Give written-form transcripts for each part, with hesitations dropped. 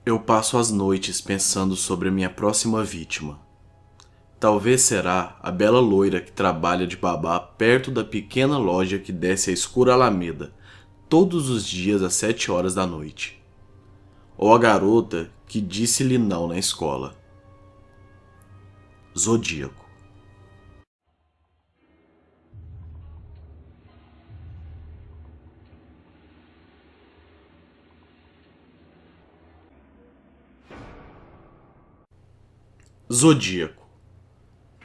Eu passo as noites pensando sobre a minha próxima vítima. Talvez será a bela loira que trabalha de babá perto da pequena loja que desce a escura alameda todos os dias às 7 horas da noite. Ou a garota que disse-lhe não na escola. Zodíaco. Zodíaco.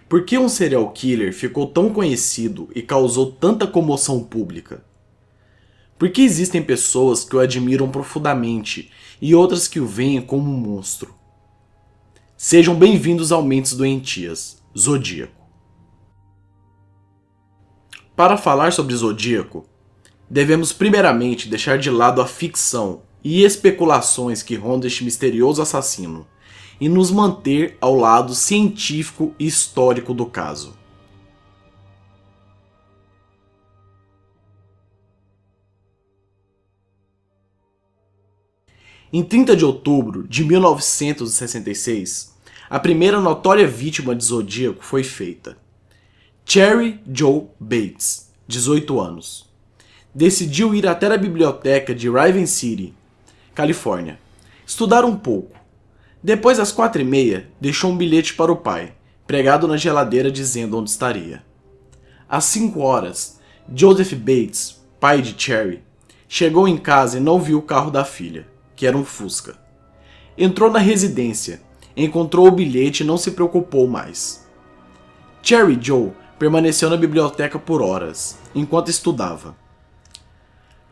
Por que um serial killer ficou tão conhecido e causou tanta comoção pública? Por que existem pessoas que o admiram profundamente e outras que o veem como um monstro? Sejam bem-vindos ao Mentes Doentias, Zodíaco. Para falar sobre Zodíaco, devemos primeiramente deixar de lado a ficção e especulações que rondam este misterioso assassino e nos manter ao lado científico e histórico do caso. Em 30 de outubro de 1966, a primeira notória vítima de Zodíaco foi feita. Cheri Jo Bates, 18 anos, decidiu ir até a biblioteca de Raven City, Califórnia, estudar um pouco. Depois, às 4h30, deixou um bilhete para o pai, pregado na geladeira dizendo onde estaria. Às 5 horas, Joseph Bates, pai de Cheri, chegou em casa e não viu o carro da filha, que era um Fusca. Entrou na residência, encontrou o bilhete e não se preocupou mais. Cheri Jo permaneceu na biblioteca por horas, enquanto estudava.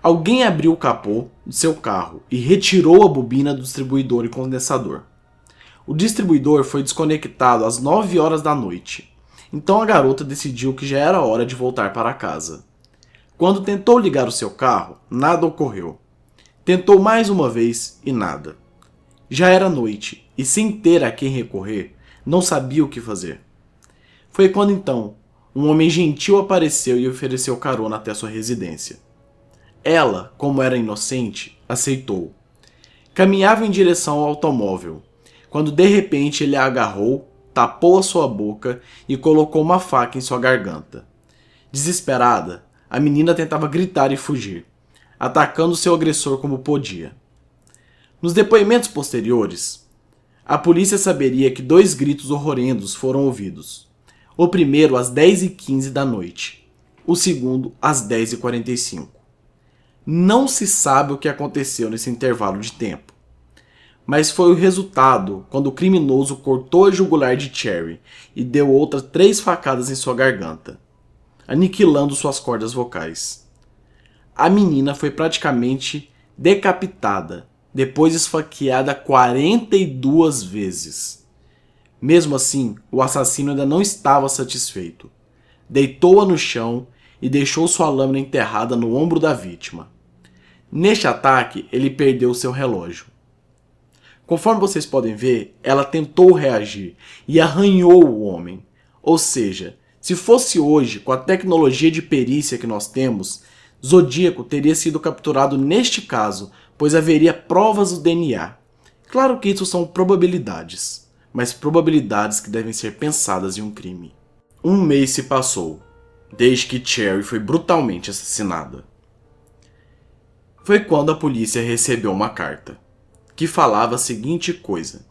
Alguém abriu o capô de seu carro e retirou a bobina do distribuidor e condensador. O distribuidor foi desconectado às 9 horas da noite, então a garota decidiu que já era hora de voltar para casa. Quando tentou ligar o seu carro, nada ocorreu. Tentou mais uma vez e nada. Já era noite e, sem ter a quem recorrer, não sabia o que fazer. Foi quando então um homem gentil apareceu e ofereceu carona até sua residência. Ela, como era inocente, aceitou. Caminhava em direção ao automóvel, quando de repente ele a agarrou, tapou a sua boca e colocou uma faca em sua garganta. Desesperada, a menina tentava gritar e fugir, atacando seu agressor como podia. Nos depoimentos posteriores, a polícia saberia que 2 gritos horrendos foram ouvidos. O primeiro às 10h15 da noite, o segundo às 10h45. Não se sabe o que aconteceu nesse intervalo de tempo, mas foi o resultado quando o criminoso cortou a jugular de Cheri e deu outras 3 facadas em sua garganta, aniquilando suas cordas vocais. A menina foi praticamente decapitada, depois esfaqueada 42 vezes. Mesmo assim, o assassino ainda não estava satisfeito. Deitou-a no chão e deixou sua lâmina enterrada no ombro da vítima. Neste ataque, ele perdeu seu relógio. Conforme vocês podem ver, ela tentou reagir e arranhou o homem. Ou seja, se fosse hoje, com a tecnologia de perícia que nós temos, Zodíaco teria sido capturado neste caso, pois haveria provas do DNA. Claro que isso são probabilidades, mas probabilidades que devem ser pensadas em um crime. 1 mês se passou, desde que Cheri foi brutalmente assassinada. Foi quando a polícia recebeu uma carta, que falava a seguinte coisa: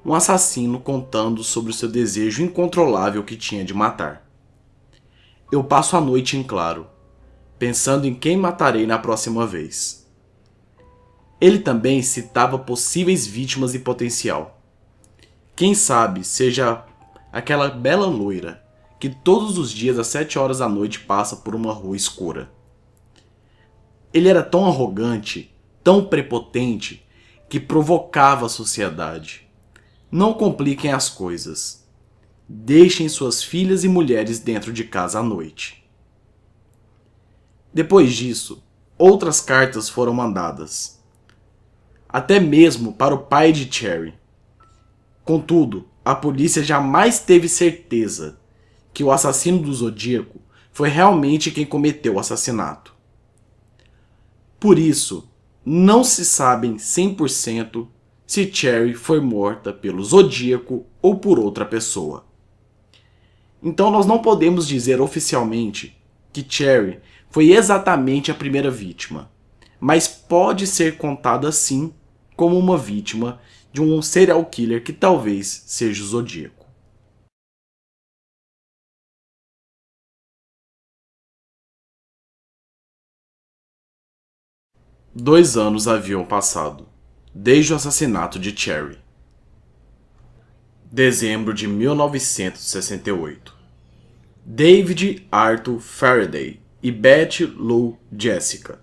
um assassino contando sobre o seu desejo incontrolável que tinha de matar. Eu passo a noite em claro, pensando em quem matarei na próxima vez. Ele também citava possíveis vítimas em potencial. Quem sabe seja aquela bela loira que todos os dias às 7 horas da noite passa por uma rua escura. Ele era tão arrogante, tão prepotente, que provocava a sociedade. Não compliquem as coisas. Deixem suas filhas e mulheres dentro de casa à noite. Depois disso, outras cartas foram mandadas. Até mesmo para o pai de Cheri. Contudo, a polícia jamais teve certeza que o assassino do Zodíaco foi realmente quem cometeu o assassinato. Por isso, não se sabem 100% se Cherry foi morta pelo Zodíaco ou por outra pessoa. Então nós não podemos dizer oficialmente que Cherry foi exatamente a primeira vítima, mas pode ser contada sim como uma vítima de um serial killer que talvez seja o Zodíaco. Dois anos haviam passado, desde o assassinato de Cherry. Dezembro de 1968. David Arthur Faraday e Betty Lou Jessica.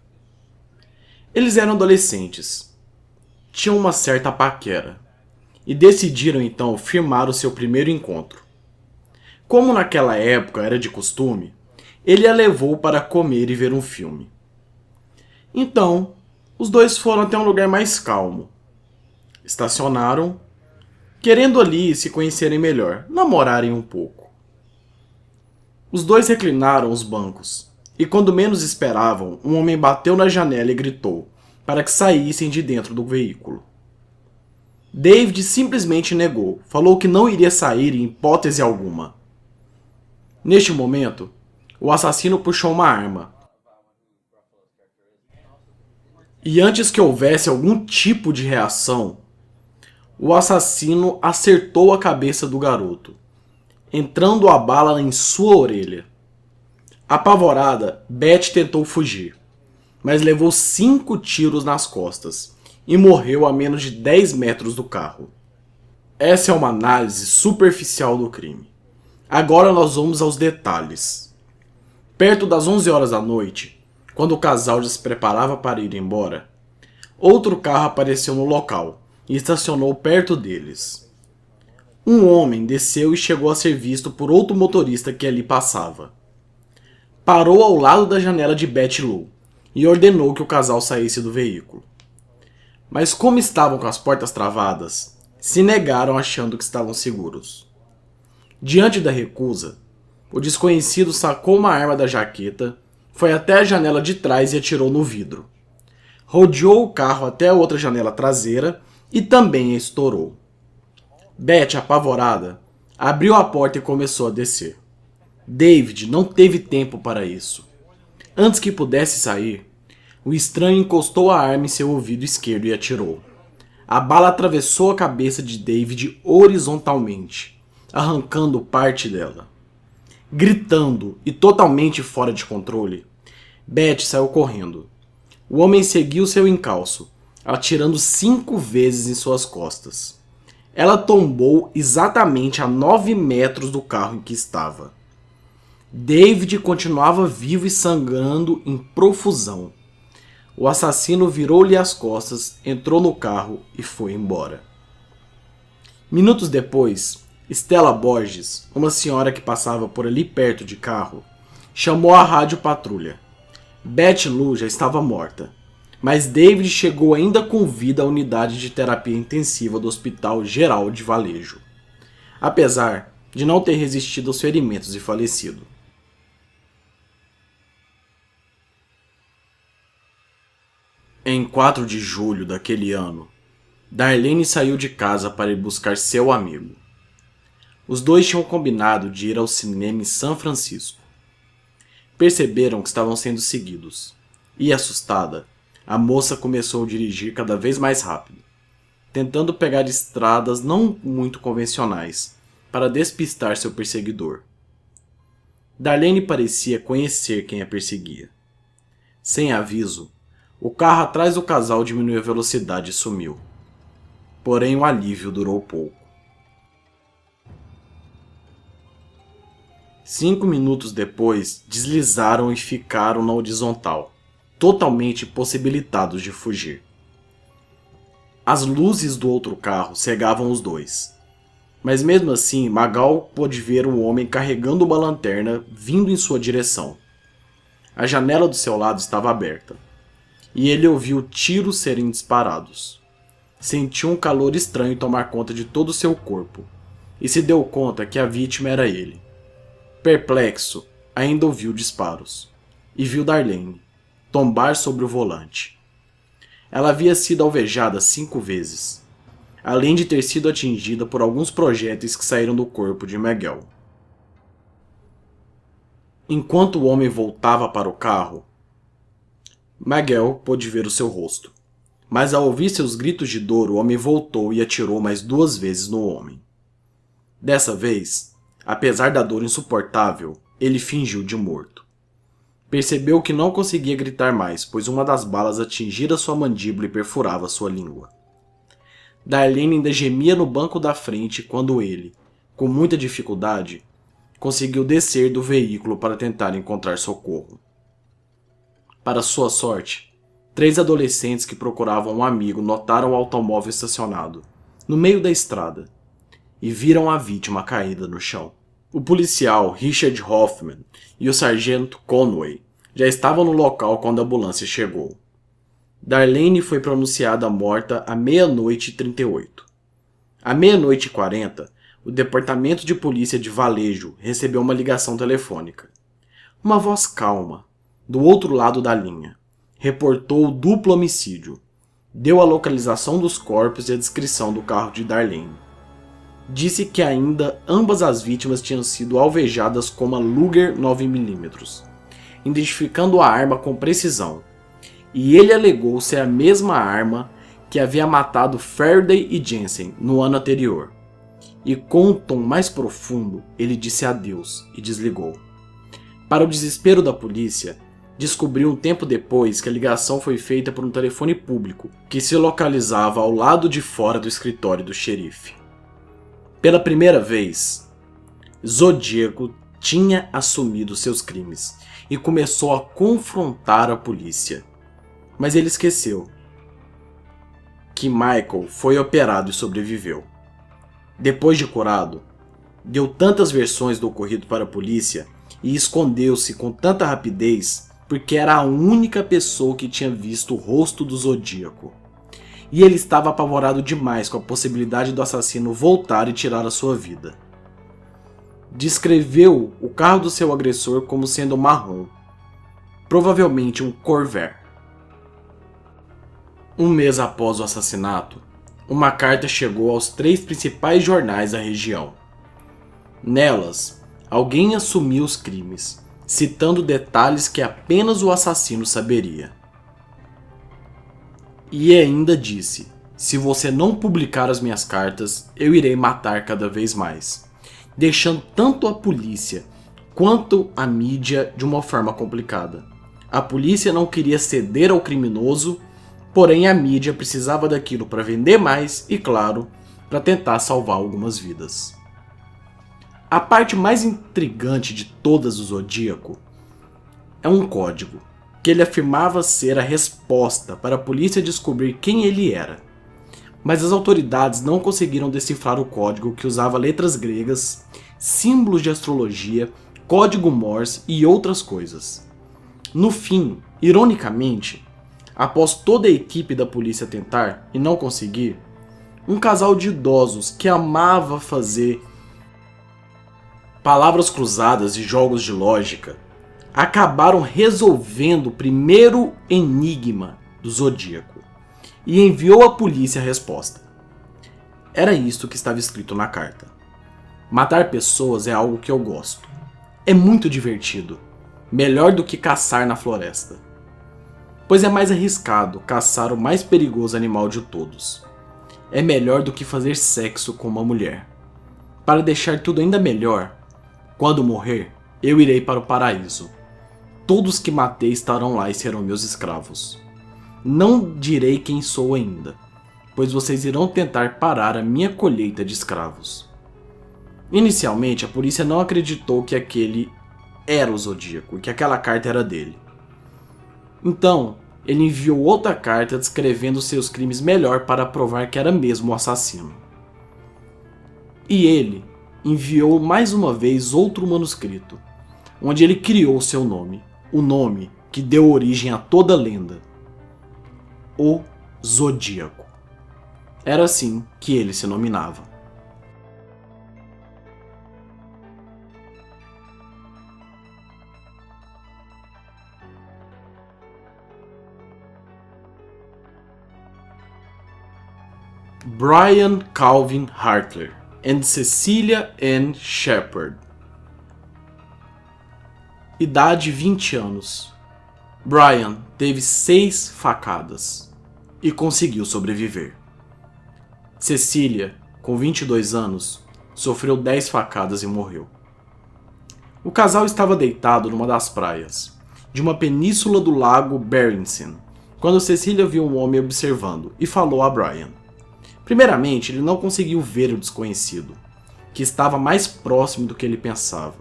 Eles eram adolescentes, tinham uma certa paquera e decidiram então firmar o seu primeiro encontro. Como naquela época era de costume, ele a levou para comer e ver um filme. Então, os dois foram até um lugar mais calmo. Estacionaram, querendo ali se conhecerem melhor, namorarem um pouco. Os dois reclinaram os bancos, e quando menos esperavam, um homem bateu na janela e gritou para que saíssem de dentro do veículo. David simplesmente negou, falou que não iria sair em hipótese alguma. Neste momento, o assassino puxou uma arma. E antes que houvesse algum tipo de reação, o assassino acertou a cabeça do garoto, entrando a bala em sua orelha. Apavorada, Beth tentou fugir, mas levou 5 tiros nas costas e morreu a menos de 10 metros do carro. Essa é uma análise superficial do crime. Agora nós vamos aos detalhes. Perto das 11 horas da noite, quando o casal já se preparava para ir embora, outro carro apareceu no local e estacionou perto deles. Um homem desceu e chegou a ser visto por outro motorista que ali passava. Parou ao lado da janela de Betty Lou e ordenou que o casal saísse do veículo. Mas como estavam com as portas travadas, se negaram achando que estavam seguros. Diante da recusa, o desconhecido sacou uma arma da jaqueta, foi até a janela de trás e atirou no vidro. Rodeou o carro até a outra janela traseira e também a estourou. Beth, apavorada, abriu a porta e começou a descer. David não teve tempo para isso. Antes que pudesse sair, o estranho encostou a arma em seu ouvido esquerdo e atirou. A bala atravessou a cabeça de David horizontalmente, arrancando parte dela. Gritando e totalmente fora de controle, Beth saiu correndo. O homem seguiu seu encalço, atirando 5 vezes em suas costas. Ela tombou exatamente a 9 metros do carro em que estava. David continuava vivo e sangrando em profusão. O assassino virou-lhe as costas, entrou no carro e foi embora. Minutos depois, Stella Borges, uma senhora que passava por ali perto de carro, chamou a rádio patrulha. Betty Lou já estava morta, mas David chegou ainda com vida à unidade de terapia intensiva do Hospital Geral de Valejo, apesar de não ter resistido aos ferimentos e falecido. Em 4 de julho daquele ano, Darlene saiu de casa para ir buscar seu amigo. Os dois tinham combinado de ir ao cinema em São Francisco. Perceberam que estavam sendo seguidos, e assustada, a moça começou a dirigir cada vez mais rápido, tentando pegar estradas não muito convencionais para despistar seu perseguidor. Darlene parecia conhecer quem a perseguia. Sem aviso, o carro atrás do casal diminuiu a velocidade e sumiu. Porém, o alívio durou pouco. 5 minutos depois, deslizaram e ficaram na horizontal, totalmente impossibilitados de fugir. As luzes do outro carro cegavam os dois. Mas mesmo assim, Magal pôde ver o homem carregando uma lanterna vindo em sua direção. A janela do seu lado estava aberta, e ele ouviu tiros serem disparados. Sentiu um calor estranho tomar conta de todo o seu corpo, e se deu conta que a vítima era ele. Perplexo, ainda ouviu disparos, e viu Darlene tombar sobre o volante. Ela havia sido alvejada 5 vezes. além de ter sido atingida por alguns projéteis que saíram do corpo de Miguel. Enquanto o homem voltava para o carro, Miguel pôde ver o seu rosto. Mas ao ouvir seus gritos de dor, o homem voltou e atirou mais 2 vezes no homem. Dessa vez, apesar da dor insuportável, ele fingiu de morto. Percebeu que não conseguia gritar mais, pois uma das balas atingira sua mandíbula e perfurava sua língua. Darlene ainda gemia no banco da frente quando ele, com muita dificuldade, conseguiu descer do veículo para tentar encontrar socorro. Para sua sorte, 3 adolescentes que procuravam um amigo notaram o automóvel estacionado, no meio da estrada, e viram a vítima caída no chão. O policial Richard Hoffman e o sargento Conway já estavam no local quando a ambulância chegou. Darlene foi pronunciada morta à 00:38. À 00:40, o departamento de polícia de Valejo recebeu uma ligação telefônica. Uma voz calma, do outro lado da linha, reportou o duplo homicídio. Deu a localização dos corpos e a descrição do carro de Darlene. Disse que ainda ambas as vítimas tinham sido alvejadas com uma Luger 9mm, identificando a arma com precisão, e ele alegou ser a mesma arma que havia matado Faraday e Jensen no ano anterior. E com um tom mais profundo, ele disse adeus e desligou. Para o desespero da polícia, descobriu um tempo depois que a ligação foi feita por um telefone público que se localizava ao lado de fora do escritório do xerife. Pela primeira vez, Zodíaco tinha assumido seus crimes e começou a confrontar a polícia. Mas ele esqueceu que Michael foi operado e sobreviveu. Depois de curado, deu tantas versões do ocorrido para a polícia e escondeu-se com tanta rapidez porque era a única pessoa que tinha visto o rosto do Zodíaco. E ele estava apavorado demais com a possibilidade do assassino voltar e tirar a sua vida. Descreveu o carro do seu agressor como sendo marrom, provavelmente um Corvair. Um mês após o assassinato, uma carta chegou aos 3 principais jornais da região. Nelas, alguém assumiu os crimes, citando detalhes que apenas o assassino saberia. E ainda disse: se você não publicar as minhas cartas, eu irei matar cada vez mais, deixando tanto a polícia quanto a mídia de uma forma complicada. A polícia não queria ceder ao criminoso, porém a mídia precisava daquilo para vender mais e, claro, para tentar salvar algumas vidas. A parte mais intrigante de todas do Zodíaco é um código, que ele afirmava ser a resposta para a polícia descobrir quem ele era. Mas as autoridades não conseguiram decifrar o código, que usava letras gregas, símbolos de astrologia, código Morse e outras coisas. No fim, ironicamente, após toda a equipe da polícia tentar e não conseguir, um casal de idosos que amava fazer palavras cruzadas e jogos de lógica acabaram resolvendo o primeiro enigma do Zodíaco e enviou à polícia a resposta. Era isto que estava escrito na carta: matar pessoas é algo que eu gosto. É muito divertido, melhor do que caçar na floresta, pois é mais arriscado caçar o mais perigoso animal de todos. É melhor do que fazer sexo com uma mulher. Para deixar tudo ainda melhor, quando morrer, eu irei para o paraíso. Todos que matei estarão lá e serão meus escravos. Não direi quem sou ainda, pois vocês irão tentar parar a minha colheita de escravos. Inicialmente, a polícia não acreditou que aquele era o Zodíaco e que aquela carta era dele. Então, ele enviou outra carta descrevendo seus crimes melhor para provar que era mesmo o assassino. E ele enviou mais uma vez outro manuscrito, onde ele criou seu nome, o nome que deu origem a toda a lenda: o Zodíaco. Era assim que ele se nominava. Brian Calvin Hartler and Cecilia Ann Shepard. Idade 20 anos. Brian teve 6 facadas e conseguiu sobreviver. Cecilia, com 22 anos, sofreu 10 facadas e morreu. O casal estava deitado numa das praias, de uma península do lago Berenstain, quando Cecilia viu um homem observando e falou a Brian. Primeiramente, ele não conseguiu ver o desconhecido, que estava mais próximo do que ele pensava.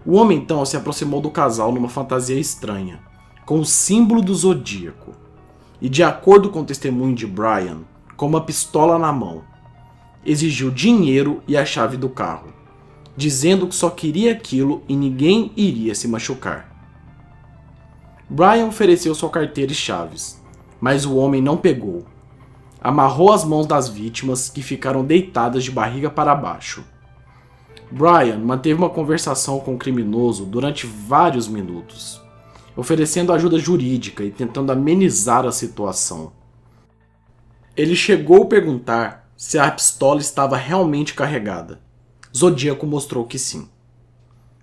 O homem então se aproximou do casal numa fantasia estranha, com o símbolo do zodíaco, e de acordo com o testemunho de Brian, com uma pistola na mão, exigiu dinheiro e a chave do carro, dizendo que só queria aquilo e ninguém iria se machucar. Brian ofereceu sua carteira e chaves, mas o homem não pegou. Amarrou as mãos das vítimas, que ficaram deitadas de barriga para baixo. Brian manteve uma conversação com o criminoso durante vários minutos, oferecendo ajuda jurídica e tentando amenizar a situação. Ele chegou a perguntar se a pistola estava realmente carregada. Zodíaco mostrou que sim.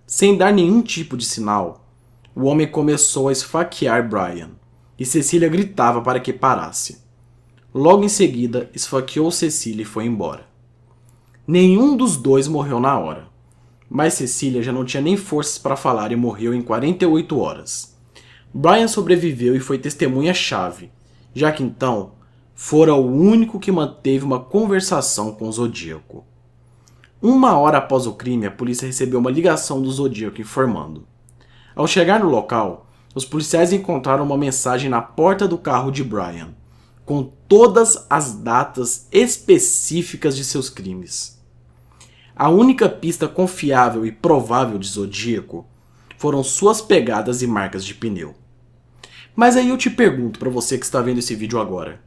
Sem dar nenhum tipo de sinal, o homem começou a esfaquear Brian, e Cecilia gritava para que parasse. Logo em seguida, esfaqueou Cecilia e foi embora. Nenhum dos dois morreu na hora, mas Cecilia já não tinha nem forças para falar e morreu em 48 horas. Brian sobreviveu e foi testemunha-chave, já que então fora o único que manteve uma conversação com o Zodíaco. 1 hora após o crime, a polícia recebeu uma ligação do Zodíaco informando. Ao chegar no local, os policiais encontraram uma mensagem na porta do carro de Brian, com todas as datas específicas de seus crimes. A única pista confiável e provável de Zodíaco foram suas pegadas e marcas de pneu. Mas aí eu te pergunto para você que está vendo esse vídeo agora.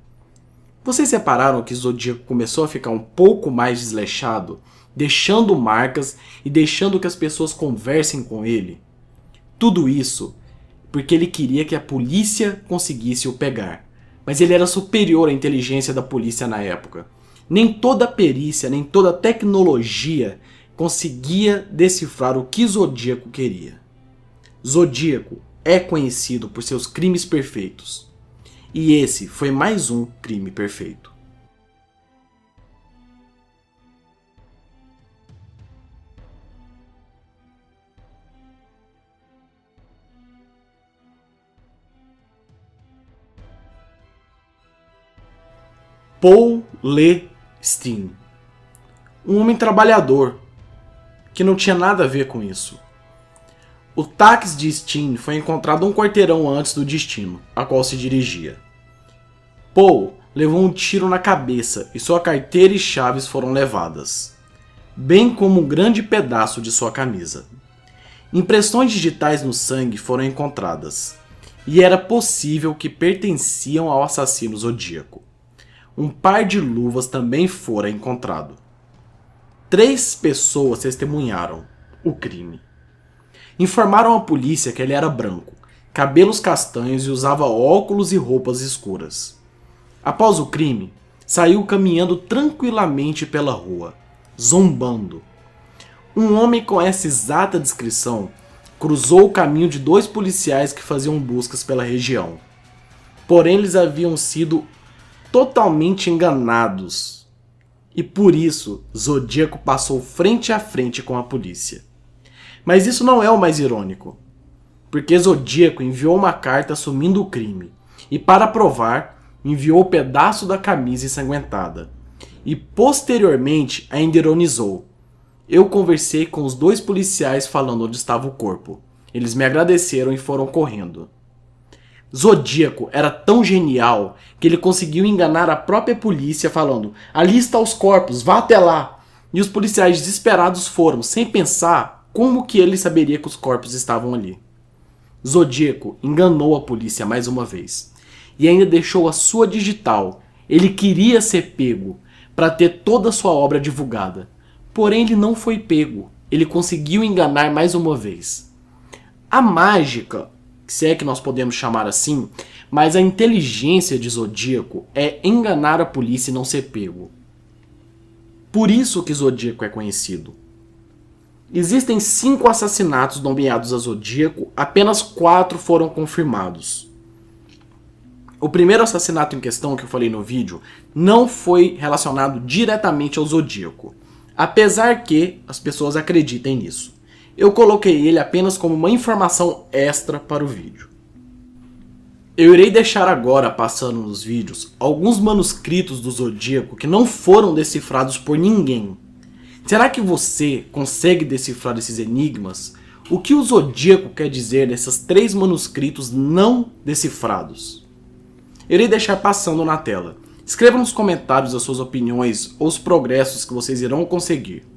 Vocês repararam que Zodíaco começou a ficar um pouco mais desleixado, deixando marcas e deixando que as pessoas conversem com ele? Tudo isso porque ele queria que a polícia conseguisse o pegar. Mas ele era superior à inteligência da polícia na época. Nem toda perícia, nem toda tecnologia conseguia decifrar o que Zodíaco queria. Zodíaco é conhecido por seus crimes perfeitos. E esse foi mais um crime perfeito. Paul Le Steen, um homem trabalhador que não tinha nada a ver com isso. O táxi de Steen foi encontrado um quarteirão antes do destino, a qual se dirigia. Paul levou um tiro na cabeça e sua carteira e chaves foram levadas, bem como um grande pedaço de sua camisa. Impressões digitais no sangue foram encontradas, e era possível que pertenciam ao assassino Zodíaco. Um par de luvas também fora encontrado. 3 pessoas testemunharam o crime. Informaram à polícia que ele era branco, cabelos castanhos e usava óculos e roupas escuras. Após o crime, saiu caminhando tranquilamente pela rua, zombando. Um homem com essa exata descrição cruzou o caminho de 2 policiais que faziam buscas pela região. Porém, eles haviam sido totalmente enganados. E por isso, Zodíaco passou frente a frente com a polícia. Mas isso não é o mais irônico, porque Zodíaco enviou uma carta assumindo o crime, e para provar, enviou o pedaço da camisa ensanguentada. E posteriormente ainda ironizou: eu conversei com os 2 policiais falando onde estava o corpo. Eles me agradeceram e foram correndo. Zodíaco era tão genial que ele conseguiu enganar a própria polícia falando: ali estão os corpos, vá até lá. E os policiais desesperados foram, sem pensar como que ele saberia que os corpos estavam ali. Zodíaco enganou a polícia mais uma vez. E ainda deixou a sua digital. Ele queria ser pego para ter toda a sua obra divulgada. Porém ele não foi pego. Ele conseguiu enganar mais uma vez. A mágica se é que nós podemos chamar assim, mas a inteligência de Zodíaco é enganar a polícia e não ser pego. Por isso que Zodíaco é conhecido. Existem 5 assassinatos nomeados a Zodíaco, apenas 4 foram confirmados. O primeiro assassinato em questão que eu falei no vídeo não foi relacionado diretamente ao Zodíaco, apesar que as pessoas acreditem nisso. Eu coloquei ele apenas como uma informação extra para o vídeo. Eu irei deixar agora, passando nos vídeos, alguns manuscritos do Zodíaco que não foram decifrados por ninguém. Será que você consegue decifrar esses enigmas? O que o Zodíaco quer dizer nesses 3 manuscritos não decifrados? Eu irei deixar passando na tela. Escreva nos comentários as suas opiniões ou os progressos que vocês irão conseguir.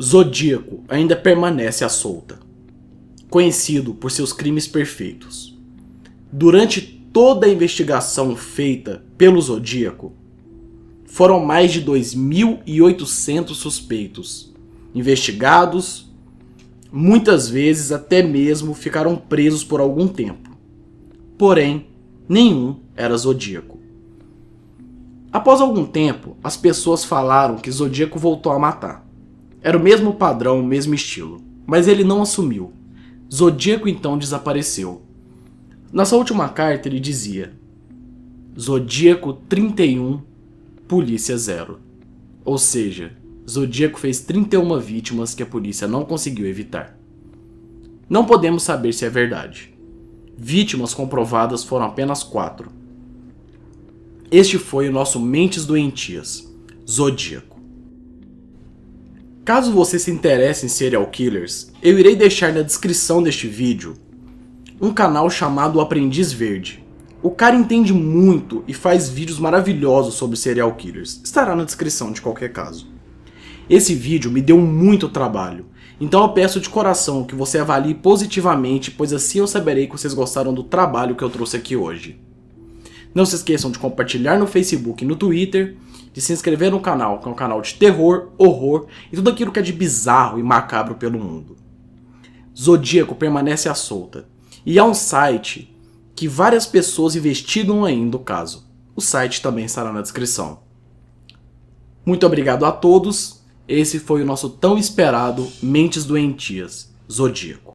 Zodíaco ainda permanece à solta, conhecido por seus crimes perfeitos. Durante toda a investigação feita pelo Zodíaco, foram mais de 2.800 suspeitos investigados, muitas vezes até mesmo ficaram presos por algum tempo. Porém, nenhum era Zodíaco. Após algum tempo, as pessoas falaram que Zodíaco voltou a matar. Era o mesmo padrão, o mesmo estilo, mas ele não assumiu. Zodíaco então desapareceu. Na sua última carta ele dizia: Zodíaco 31, polícia 0. Ou seja, Zodíaco fez 31 vítimas que a polícia não conseguiu evitar. Não podemos saber se é verdade. Vítimas comprovadas foram apenas 4. Este foi o nosso Mentes Doentias, Zodíaco. Caso você se interesse em serial killers, eu irei deixar na descrição deste vídeo um canal chamado Aprendiz Verde. O cara entende muito e faz vídeos maravilhosos sobre serial killers. Estará na descrição de qualquer caso. Esse vídeo me deu muito trabalho, então eu peço de coração que você avalie positivamente, pois assim eu saberei que vocês gostaram do trabalho que eu trouxe aqui hoje. Não se esqueçam de compartilhar no Facebook e no Twitter, de se inscrever no canal, que é um canal de terror, horror e tudo aquilo que é de bizarro e macabro pelo mundo. Zodíaco permanece à solta, e há um site que várias pessoas investigam ainda o caso. O site também estará na descrição. Muito obrigado a todos. Esse foi o nosso tão esperado Mentes Doentias, Zodíaco.